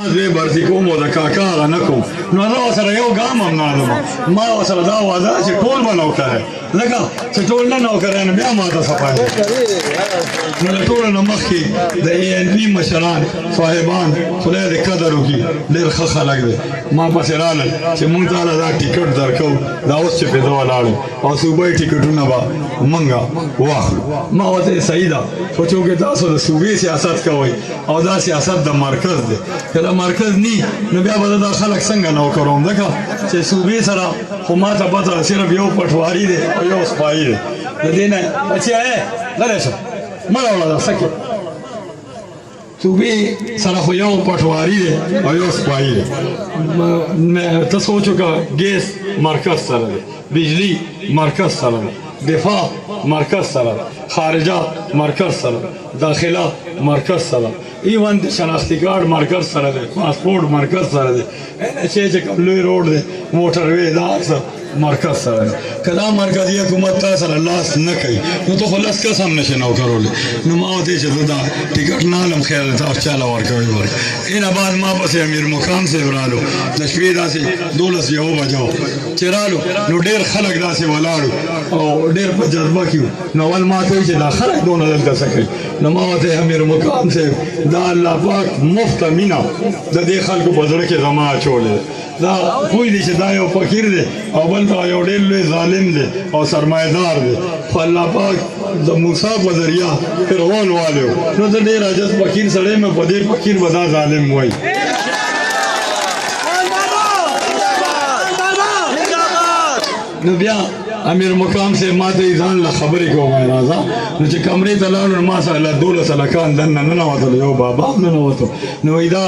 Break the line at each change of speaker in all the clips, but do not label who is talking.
زه برځي کوم او د کاکا هغه نه کوم نو زه ورسره یو ګام هم نه اخلم ما ورسره دا وعده چې ټول به نوکری ځکه چې ټول نه نوکری نو بیا ما ته څه فایده نو د ټولو نه مخکې د ANP مشران صاحبان خدای دې قدر وکړي ډېر ښه خلک دی ما پسې راغلل چې مونږ تاله دا ټیکټ درکوو دا اوس چې پې زه ولاړم او صوبایي ټیکټونه به مونږ واخلو ما ورته صحیح ده خو چونکې تاسو د صوبې سیاست کوئ او دا سیاست د مرکز دی که د مرکز نی نو بیا به دا خلک څنګه نوکروم ځکه چې صوبې سره خو ما ته پته صرف یو پټواري دی او یو سپایي دی د دې نه بچیا لرې شه مه راوړه دا څه کې صوبې سره خو یو پټواري دی او یو سپایي دی ته سوچو که ګیس مرکز سره دی بجلی مرکز سره دی دفاع مرکز سره خارجه مرکز سره داخله مرکز سره ایون د شناختی کارت مرکز سره دی پاسپورت مرکز سره دی چې کوم لوی روډ دی موټر وی دا څه مرکز سره دی که دا مرکزي حکومت تا سره لاس نه کوي نو ته خو لس کس هم نشې نوکرولی نو ما ورته چې زه دا ټیکټ نه هلم خیر دی تاسو چاله ورکوئ اینه بعد ما پسې امیر مقام صاحب رالو د شپې داسې 12 یو بجو چې رالو نو ډېر خلک داسې ولاړو او ډېر په جذبه کې نو اول ما ته وایي چې دا خلک دونه دلته څه کوي نو ما ورته امیر مقام صاحب دا الله پاک مفته مینه د دې خلکو په زړه کې زما اچولی دا پوه دی چې دا یو فقیر دی او بل ته یو ډېر لوی ظالم دی او سرمایهدار دی خو الله پاک د موسی په ذریعه فرعون والی و نو زه ډېر عجز فقیر سړی مې په دې فقیر به دا ظالم وایي نو بیا امیر مقام سے ما ته ځان له خبرې کوم راځه نو چې کمرې ته لاړو ما سره له 12 هلکان دننه ننوتل یو بابا هم ننوتو نو وایي دا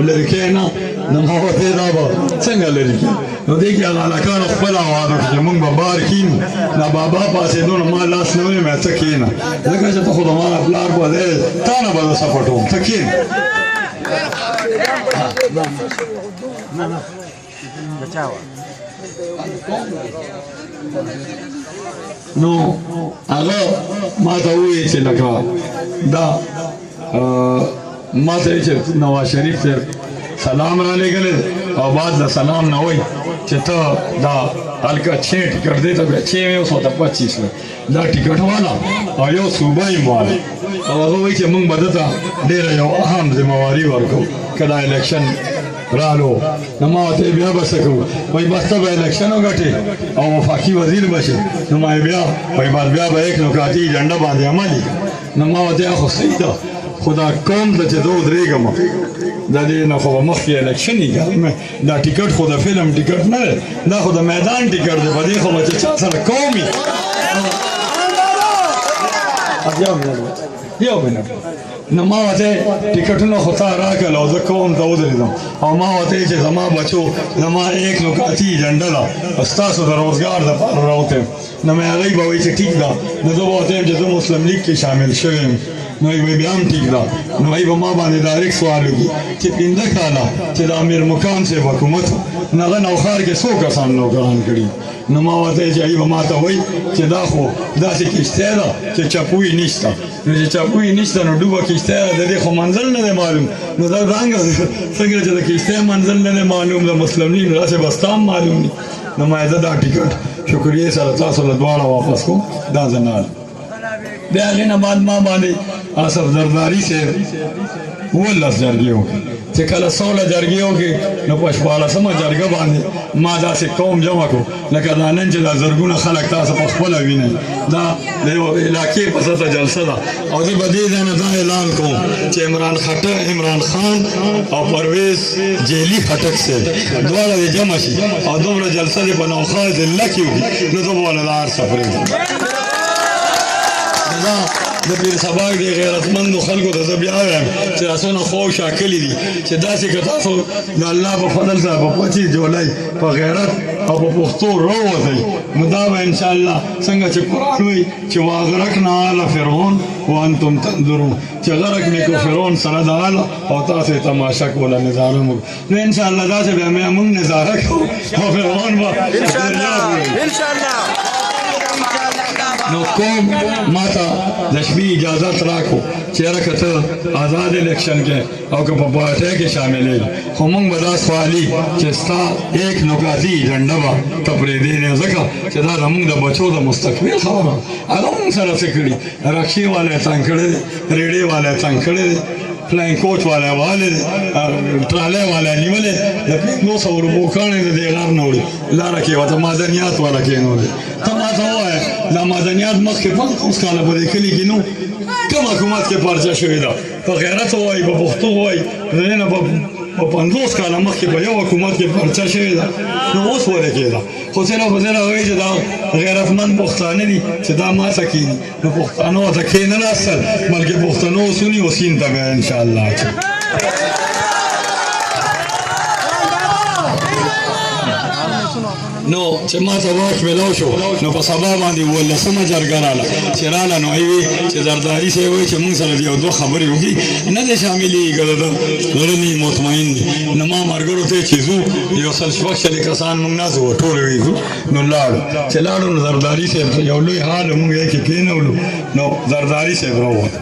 لرې کې نه نو ما ورته دا به څنګه لرې کې نو دې کې هغه هلکانو خپله وعده کړه چې مونږ به بار کښېنو دا بابا پاڅېدو نو ما لاس نه ویم ته کښېنه ځکه چې ته خو د ما پلار به دی تا نه به زه څه پټوم ته کښېنه نو هغه ما ته وویل چې لکه دا ما ته ویل چې نواز شریف صاحب سلام را لېږلی او بعد د سلام نه وایي چې ته دا هلکه 6 ټیکټ دی ته بیا 6 یو 125 دا ټیکټ والا او یو صوبایي والا او هغه وایي چې موږ به ده ته ډېره یو اهم ذمهواري ورکوو که دا الیکشن رالو نو ما ورته بیا به څه کوو وایي بس ته به الیکشن وګټې او وفاقي وزیر به شې نو ما بیا وایي بس بیا به یک نوکاتي ایجنډه باندې عملي نو ما ورته خو صحیح ده خو دا قوم ته چې زه ودرېږم د دې نه خو به مخکې الیکشن یي دا ټیکټ خو د فلم ټیکټ نه دی دا خو د میدان ټیکټ دی په دې خو به چې چا سره قوم وي یو منټ نو ما ورته ټیکټونه خو تا راکړل او زه قوم ته ودرېدم او ما ورته چې زما بچو زما ایک نوکاتي ایجنډه ده ستاسو د روزګار دپاره راوتیم نو مې هغوی به وایي چې ټیک ده نو زه به ورته یم چې زه مسلم لیګ کې شامل شوی یم نو وایي بیا هم ټیک ده نو وایي به ما باندې ډایرکټ سوال وکړي چې 15 کاله چې د امیر مقام صاحب حکومت نو هغه نوښار کې څو کسان نوکران کړي نو ما ورته چې هغوی به ما ته وایي چې دا خو داسې کښتۍ ده چې چپوي نشته نو چې چپوي نشته نو ډوبه کښتۍ ده د دې خو منزل نه دی معلوم نو دا څنګه چې د کښتۍ منزل نه دی معلوم د مسلم لیګ نو داسې به ستا هم معلوم دي نو ما زه دا ټیکټ شکریې سره تاسو له دواړه واپس کوم دا زه نه بیا هغې نه بعد ما باندې اصف زرداري صاحب 19 جرګې وکړې چې کله 16 جرګې وکړې نو په 14مه جرګه باندې ما داسې قوم جمع کړو لکه دا نن چې دا زرګونه خلک تاسو په خپله وینئ دا د یو علاقې په سطحه جلسه ده او زه به دې ځای نه دا اعلان کوم چې عمران خان او پرویز جیلي خټک صاحب دواړه دې جمع شي او دومره جلسه دې په نوخا ضلع کې وکړي نو زه به ولله هر څه پرېږدم د پیر سباک دی غیرتمندو خلکو ته زه بیا وایم چې دا څونه ښو شاکلي دي چې داسې که تاسو د الله په فضل سره په 25 جولای په غیرت او په پښتو راووځئ نو دا به انشاءالله څنګه چې قرآن وایي چې واغرقنا آل فرعون وانتم تنظرون چې غرق مې کو فرعون سره د آله او تاسو یې تماشه کوله نظاره مو نو انشاءالله داسې بیا موږ نظاره کوو او فرعون به
انشاءالله
نو کوم ماته د شپې اجازت راکو چې یاره که ته آزاد الیکشن کې او که په پارټۍ کې شاملېږي خو موږ به دا سوالي چې ستا ایک نکاتي ایجنډه به ته پرېږدې نه ځکه چې دا زموږ د بچو د مستقبل خبره هغه موږ سره څه کړي رکشې والا یې تنګ کړی دی ریډۍ والا یې تنګ کړی دی فلاین کوچ والا یې وهلی دی ټرالی والا یې نیولی د 500 روپو کاڼې د دې غر نه وړي لاره کې ورته معدنیات والا کېنولی ته ماته ووایه دا معدنیات مخکې 50 کاله په دې کلي کې نو کوم حکومت کې پارچه شوې ده په غیرت ووایي په پښتو ووایي د دې نه په 50 کاله مخکې په یو حکومت کې پارچه شوې ده نو اوس ولې کېده خو صرف په دې راغی چې دا غیرتمند پښتانه دي چې دا ماته کېږي نو پښتانه ورته کښېنه ناستل بلکې پښتنو سوني او سیند ته بیا انشاءالله نو چې ما ته وخت ملو شو نو په سبا باندې 18مه جرګه راله چې راله نو وایي چې زرداري صاحب وایي چې موږ سره یو دوه خبرې وکړي نه دی شاملېږي که د زړه نه مطمئن دي نو ما ملګرو ته چې ځو یو سل شپږ شلې کسان موږ ناست وو ټول وی ځو نو لاړو چې لاړو نو زرداري صاحب یو لوی حال موږ یې کې کېنولو نو زرداري صاحب راووت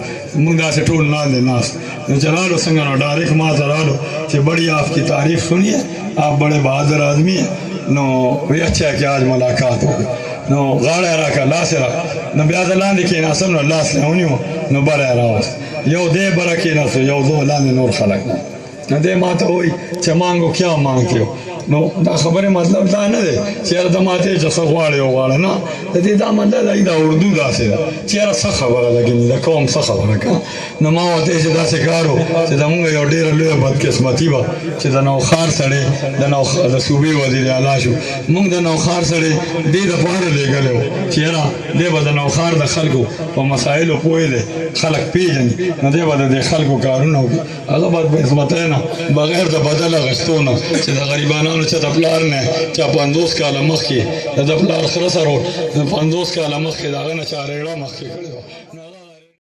موږ داسې ټول لاندې ناست نو چې رالو څنګه نو ډایرکټ ما ته رالو چې بڑی آپ کی تعریف سنیے آپ بڑے بہادر آدمی ہیں نو وی اچھا ہے کہ آج ملاقات ہوگی نو غاڑه راکا لاس را نو بیا د لاندې کېناستم نو لاس نه ونیو نو بره یې راوست یو دی بره کېناستو یو دو لاندې نور خلک نو دی ما ته وایي چې مانګو کیا مانګتے ہو نو دا خبره مطلب دا نه دی چې یاره ته ماته چې څه غواړې وغواړه نه د دې دا مطلب دی دا اردو داسې ده چې یاره څه خبره ده ګنې د قوم څه خبره که نو ما ورته چې داسې کار و چې زمونږ یو ډېره لویه بدقسمتي وه چې د نوښار سړی د صوبې وزیر اعلی شو موږ د نوښار سړی دې دپاره لېږلی و چې یاره دی به د نوښار د خلکو په مسایلو پوه دی خلک پېژني نو دی به د دې خلکو کارونه وکړي هغه بدقسمتی نه بغیر د بدل اخیستو نه چې د غریبانانو چې د پلار نه چا 50 کاله مخکې د پلار خره سره 50 کاله مخکې د هغه نه چا ریړه مخکې کړې وه